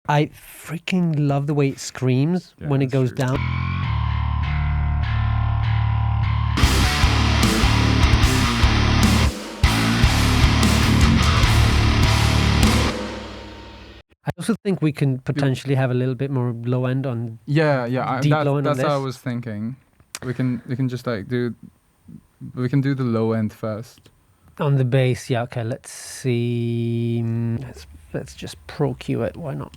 I freaking love the way it screams when it goes down. I also think we can potentially have a little bit more low end on. Deep low end on that's this. what I was thinking. We can just like do the low end first. On the bass, yeah. Okay, let's see. Let's just pro cue it. Why not?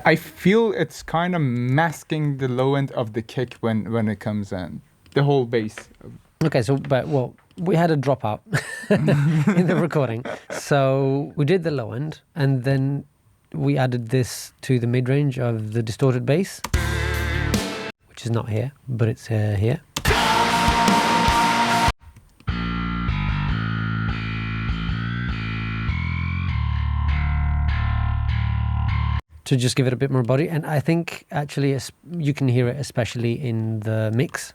I feel it's kind of masking the low end of the kick when it comes in. The whole bass. Okay, we had a dropout in the recording. So we did the low end, and then we added this to the mid-range of the distorted bass, which is not here, but it's here. To just give it a bit more body, and I think actually you can hear it especially in the mix.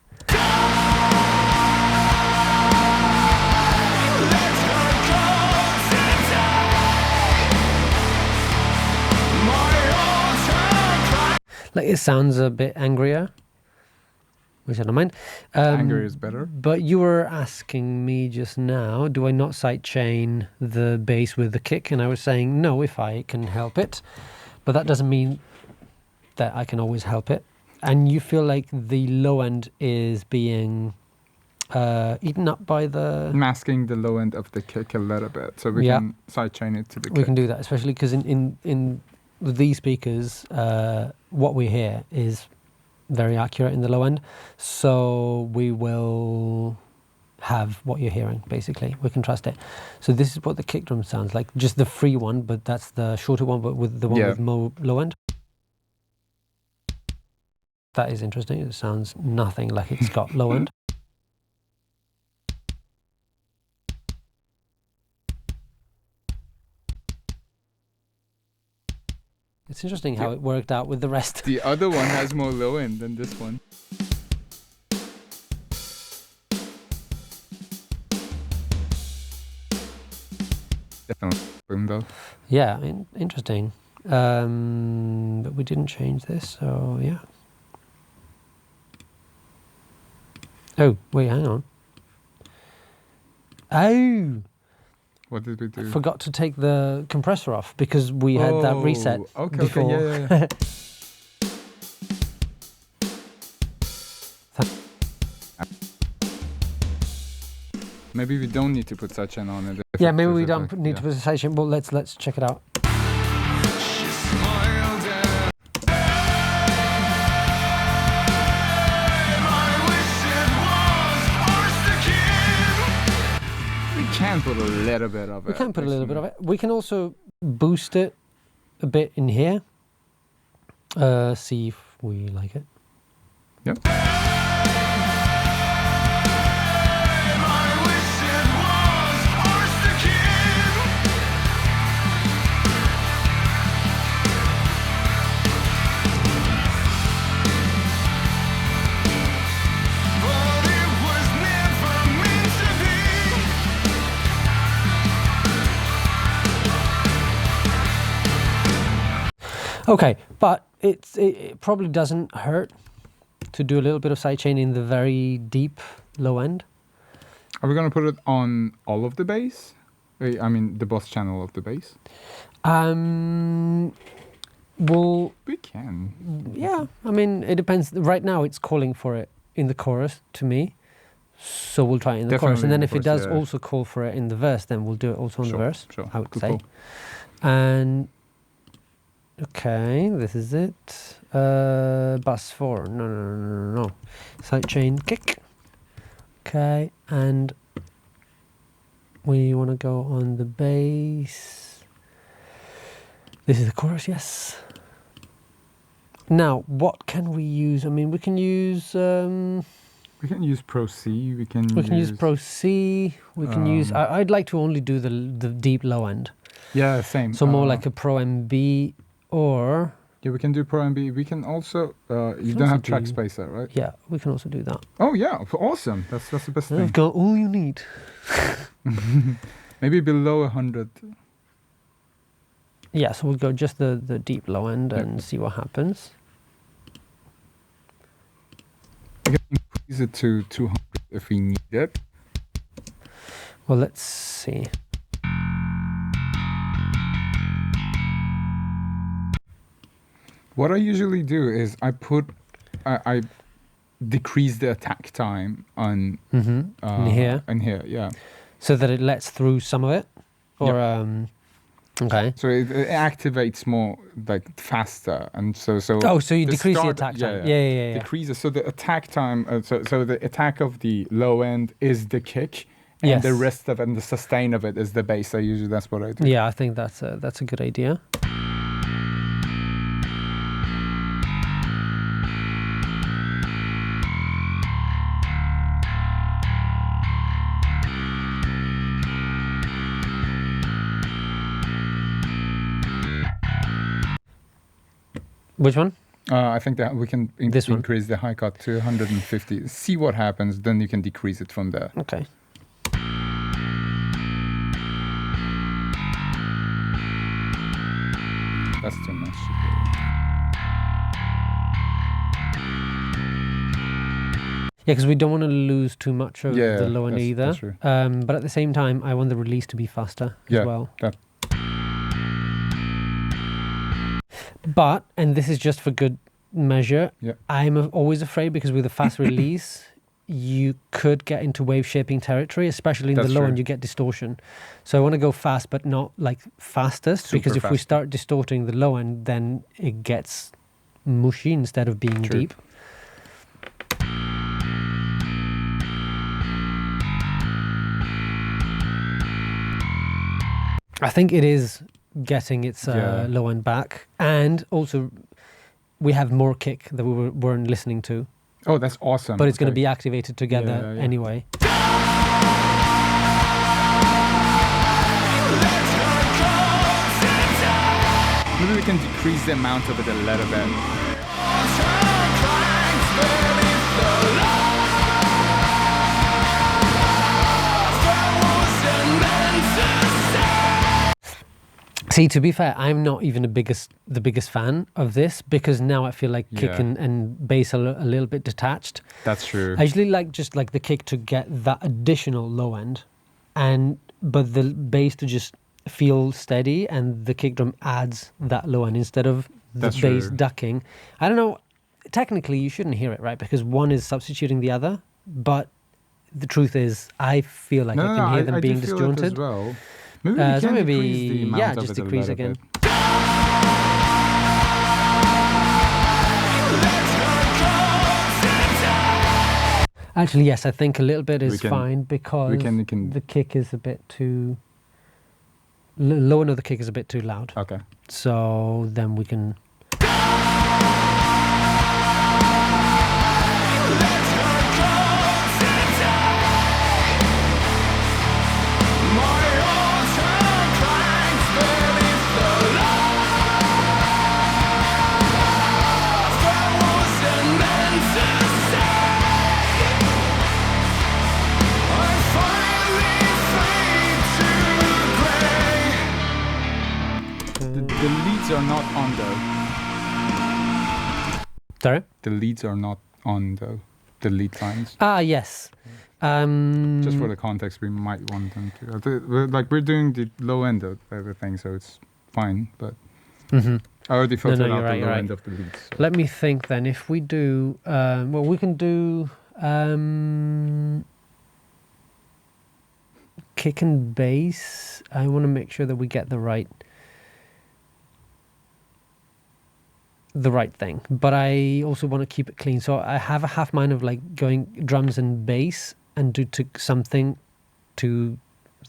Like it sounds a bit angrier, which I don't mind. Angry is better. But you were asking me just now, do I not sidechain the bass with the kick? And I was saying no, if I can help it. But that doesn't mean that I can always help it. And you feel like the low end is being eaten up by the... Masking the low end of the kick a little bit. So we can sidechain it to the kick. We can do that, especially because in these speakers, what we hear is very accurate in the low end. So we will have what you're hearing, basically. We can trust it. So this is what the kick drum sounds like. Just the free one, but that's the shorter one, but with the one with more low end. That is interesting. It sounds nothing like it's got low end. It's interesting how it worked out with the rest. The other one has more low end than this one. Definitely boom though. Yeah, interesting. But we didn't change this, so yeah. Oh, wait, hang on. Oh! What did we do? I forgot to take the compressor off because we had that reset before. Okay, yeah. Maybe we don't need to put sidechain on it. Yeah, maybe we don't need to put sidechain. Well, let's check it out. We can put a little bit of it. We can put a little bit of it. We can also boost it a bit in here. See if we like it. Yep. Okay, but it probably doesn't hurt to do a little bit of sidechain in the very deep low end. Are we going to put it on all of the bass? I mean, the boss channel of the bass? Well... We can. Yeah, I mean, it depends. Right now, it's calling for it in the chorus, to me. So we'll try it in the chorus. And then if it does also call for it in the verse, then we'll do it also in the verse, I would say. And okay, this is it. Bus 4. No. Sidechain kick. Okay, and we want to go on the bass. This is the chorus, yes. Now, what can we use? I mean, we can use We can use Pro C. We can use Pro C. We can use. I'd like to only do the deep low end. Yeah, same. So more like a Pro MB or. Yeah, we can do Pro MB. We can also. You don't have track spacer, right? Yeah, we can also do that. Oh yeah, awesome. That's the best thing. I've got all you need. Maybe below 100. Yeah, so we'll go just the deep low end and see what happens. We can increase it to 200 if we need it. Well, let's see. What I usually do is I decrease the attack time on in here. In here, yeah. So that it lets through some of it, or okay. So it activates more like faster, and so. Oh, so you decrease the attack time. Yeah. Decreases. So the attack time. So the attack of the low end is the kick, and the rest of it, and the sustain of it is the bass. So usually that's what I do. Yeah, I think that's a good idea. Which one? I think that we can increase the high cut to 150. See what happens, then you can decrease it from there. Okay. That's too much. Yeah, because we don't want to lose too much of the low end either. That's true. But at the same time, I want the release to be faster as well. But, and this is just for good measure, I'm always afraid because with a fast release, you could get into wave shaping territory, especially in the low end, you get distortion. So I want to go fast, but not like fastest, because if we start distorting the low end, then it gets mushy instead of being deep. I think it is getting its low end back, and also we have more kick that we weren't listening to. Oh, that's awesome. But it's going to be activated together anyway. Maybe we can decrease the amount of it a little bit. See, to be fair, I'm not even the biggest fan of this, because now I feel like kick and bass are a little bit detached. That's true. I usually like just like the kick to get that additional low end, but the bass to just feel steady, and the kick drum adds that low end instead of the bass ducking. I don't know. Technically, you shouldn't hear it, right? Because one is substituting the other, but the truth is, I feel like I can hear them being disjointed. As well. Maybe we can decrease the amount of just it decrease a again. Bit. Actually, yes, I think a little bit is fine, because we can the kick is a bit too... low end of the kick is a bit too loud. Okay. So then we can... The leads are not on though. Sorry? The leads are not on though. The lead lines. Ah, yes. Just for the context, we might want them to. We're doing the low end of everything, so it's fine. But I already filtered out the low end of the leads. So. Let me think then. If we do, well, we can do kick and bass. I want to make sure that we get the right the right thing, but I also want to keep it clean. So I have a half mind of like going drums and bass and do something to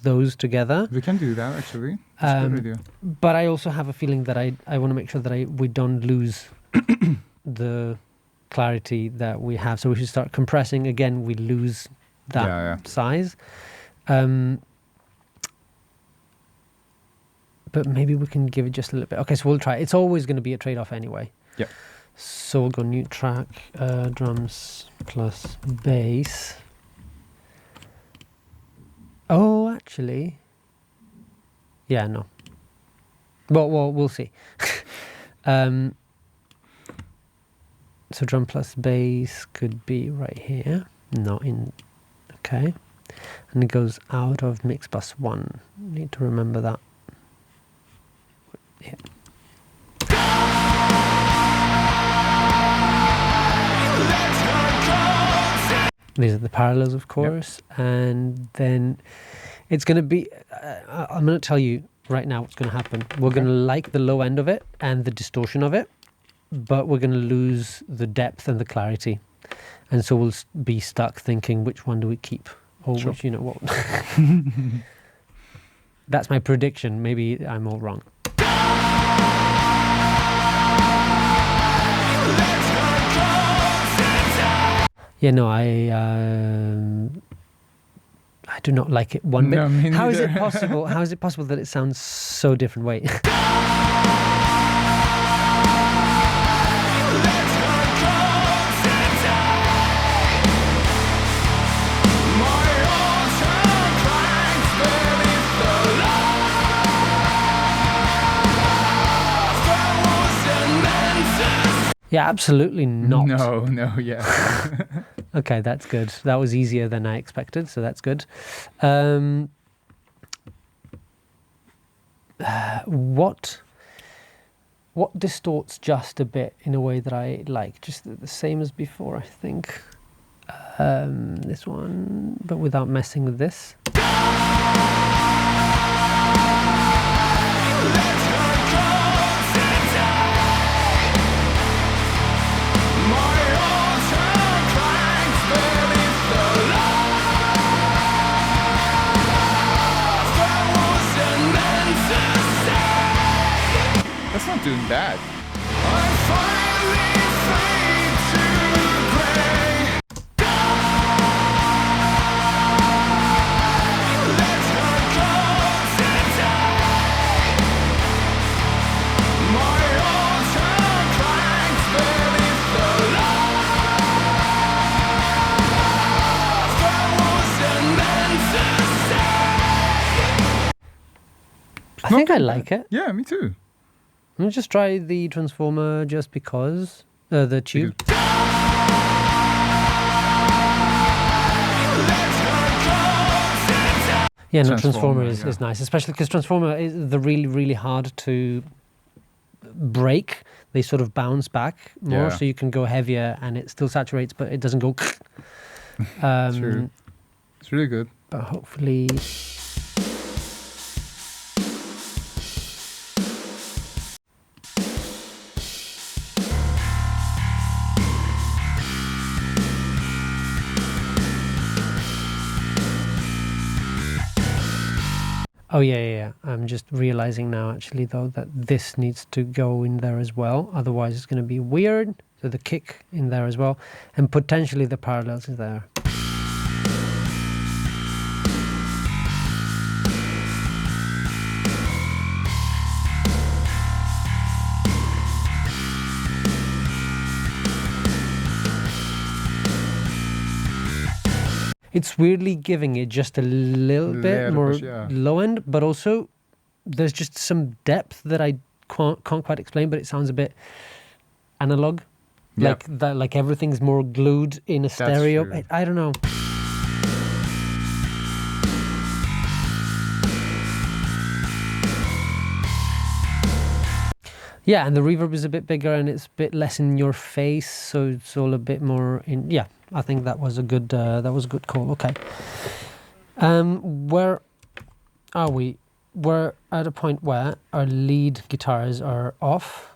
those together. We can do that actually. That's a good idea. But I also have a feeling that I want to make sure that we don't lose the clarity that we have. So we should start compressing again. We lose that size. But maybe we can give it just a little bit. Okay, so we'll try. It's always going to be a trade-off anyway. Yeah. So we'll go new track, drums plus bass. Oh, actually. Yeah, no. Well, we'll see. So drum plus bass could be right here. Not in... Okay. And it goes out of mix bus 1. Need to remember that. Yeah. These are the parallels, of course, and then it's going to be, I'm going to tell you right now what's going to happen. We're going to like the low end of it and the distortion of it, but we're going to lose the depth and the clarity. And so we'll be stuck thinking, which one do we keep? Or which, you know, what? That's my prediction. Maybe I'm all wrong. Yeah, no, I do not like it one bit. No, me neither. How is it possible? How is it possible that it sounds so different? Wait. Yeah, absolutely not. No, yeah. Okay, that's good. That was easier than I expected, so that's good. What distorts just a bit in a way that I like? Just the same as before, I think. This one, but without messing with this. That's not doing bad. I think I like it. Yeah, me too. Let me just try the transformer just because. The tube. Yeah, no, transformer is nice, especially because transformer is really, really hard to break. They sort of bounce back more, so you can go heavier and it still saturates, but it doesn't go. True. It's really good. But hopefully. Oh, yeah. I'm just realizing now, actually, though, that this needs to go in there as well. Otherwise, it's going to be weird. So the kick in there as well. And potentially the parallels is there. It's weirdly giving it just a little bit more low end, but also there's just some depth that I can't quite explain, but it sounds a bit analog. Like that, like everything's more glued in a stereo. I don't know. Yeah, and the reverb is a bit bigger and it's a bit less in your face, so it's all a bit more in. Yeah, I think that was a good call. Okay. Where are we? We're at a point where our lead guitars are off,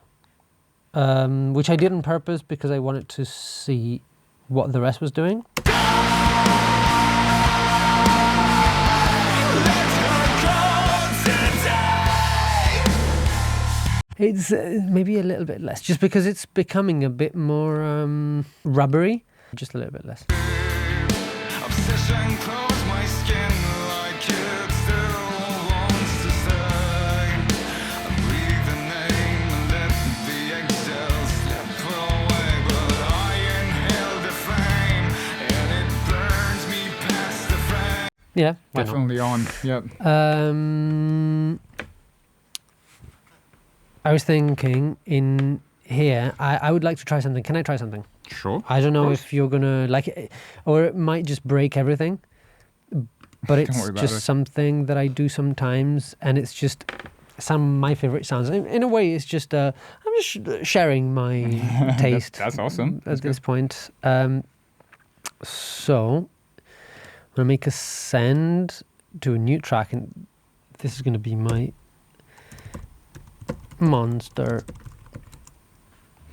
which I did on purpose because I wanted to see what the rest was doing. It's maybe a little bit less, just because it's becoming a bit more rubbery. Just a little bit less. Obsession close my skin like it still wants to stay. I breathe the name and let the eggshells slip away, but I inhale the flame and it burns me past the frame. Yeah, why Definitely not? on. Yep. I was thinking in here, I would like to try something. Can I try something? Sure. I don't know if you're gonna like it, or it might just break everything. But it's just something that I do sometimes, and it's just some of my favorite sounds. In a way, it's just I'm just sharing my taste. That's awesome. At this point. So I'm gonna make a send to a new track, and this is gonna be my monster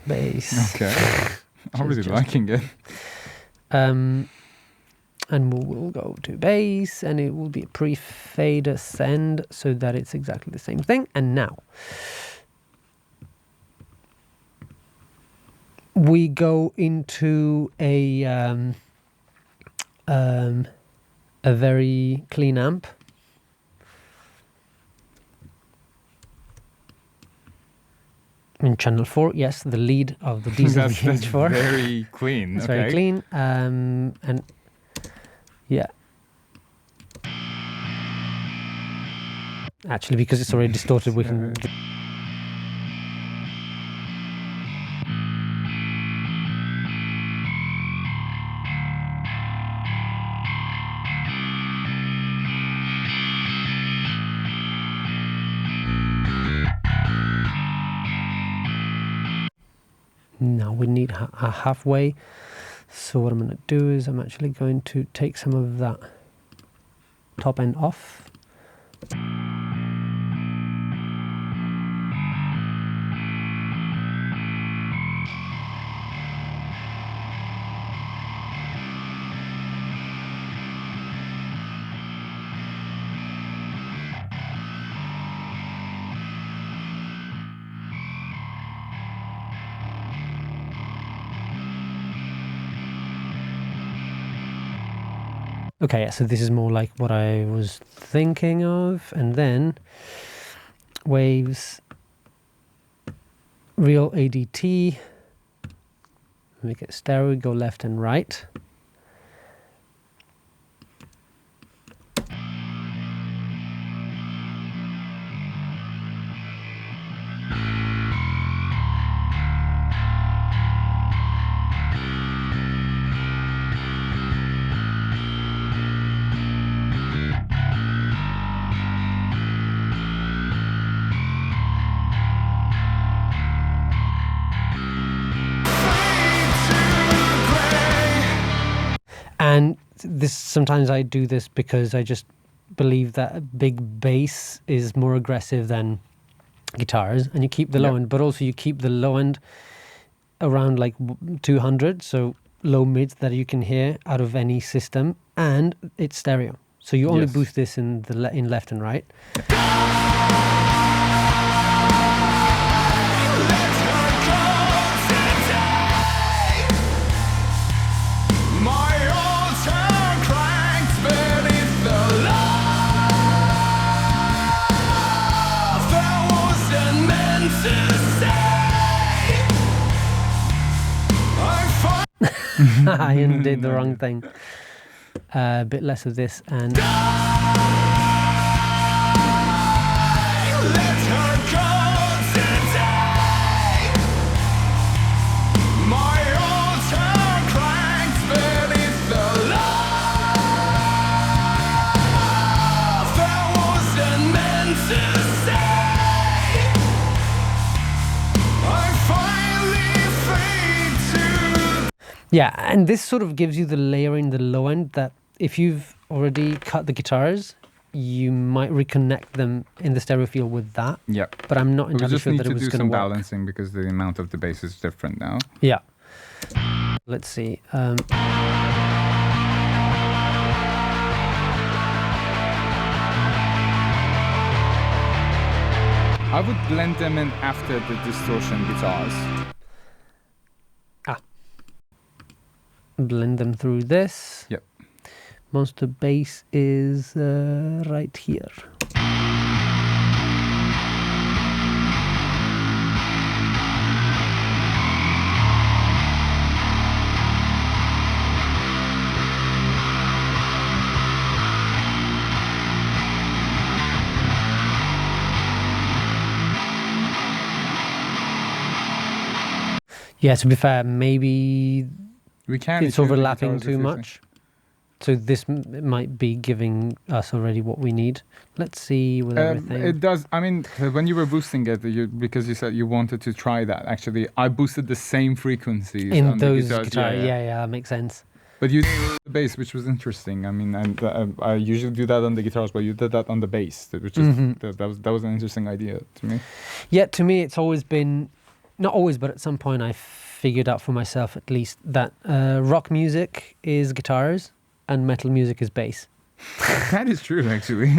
bass. Okay. I'm really liking it. And we'll go to bass, and it will be a pre-fader send so that it's exactly the same thing. And now we go into a very clean amp. In channel 4, yes, the lead of the diesel VH4. That's very clean. It's very clean. And yeah. Actually, because it's already distorted, we can... Now we need a halfway. So what I'm going to do is I'm actually going to take some of that top end off. Okay, so this is more like what I was thinking of. And then waves, real ADT, make it stereo, go left and right. And this, sometimes I do this because I just believe that a big bass is more aggressive than guitars, and you keep the low end, but also you keep the low end around like 200, so low mids that you can hear out of any system, and it's stereo, so you only boost this in the in left and right. I did the wrong thing. A bit less of this and... Yeah, and this sort of gives you the layer in the low end that if you've already cut the guitars, you might reconnect them in the stereo field with that. Yeah. But I'm not We entirely just sure need that to it was do going to some work. balancing because the amount of the bass is different now. Yeah. Let's see. I would blend them in after the distortion guitars. Blend them through this. Yep. Monster bass is right here. Yeah, to be fair, maybe We can. it's overlapping too much. So this might be giving us already what we need. Let's see with everything. It does. I mean, when you were boosting it, because you said you wanted to try that. Actually, I boosted the same frequencies in on those the guitars. Yeah, that makes sense. But you did the bass, which was interesting. I mean, and I usually do that on the guitars, but you did that on the bass, which is that was an interesting idea to me. Yeah, to me, it's always been, not always, but at some point I figured out for myself at least that rock music is guitars and metal music is bass. That is true, actually.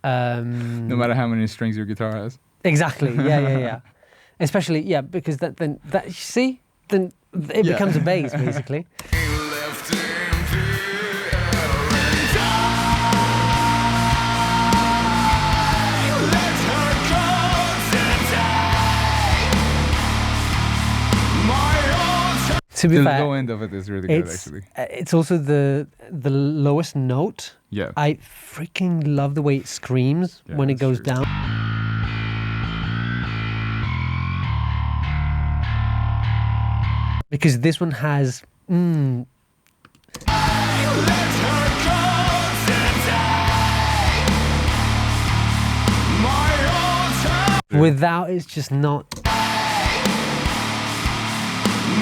No matter how many strings your guitar has. Exactly. Yeah. Especially, because then it becomes a bass basically. Left in fear and die. Let her go today. My old To be The fair, low end of it is really good, actually. it's also the lowest note. Yeah. I freaking love the way it screams when it that's goes true. down. Because this one has let her go today. My old without it's just not.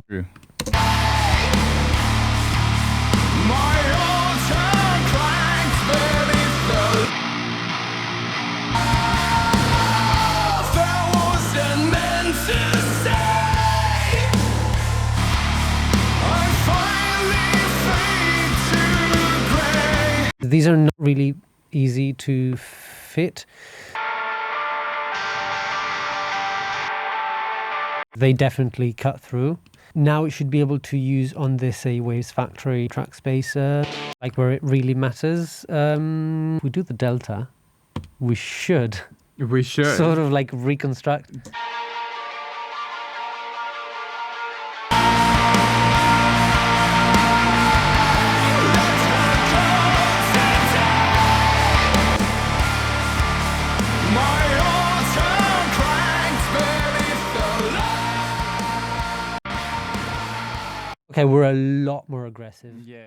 True. My altar cranks beneath the that wasn't meant to say. I finally fade to grey. These are not really easy to fit. They definitely cut through. Now it should be able to use on this Waves Factory track spacer, like where it really matters. If we do the delta, we should We should. sort of like reconstruct. My altar cranks beneath the light. Okay, we're a lot more aggressive. Yeah.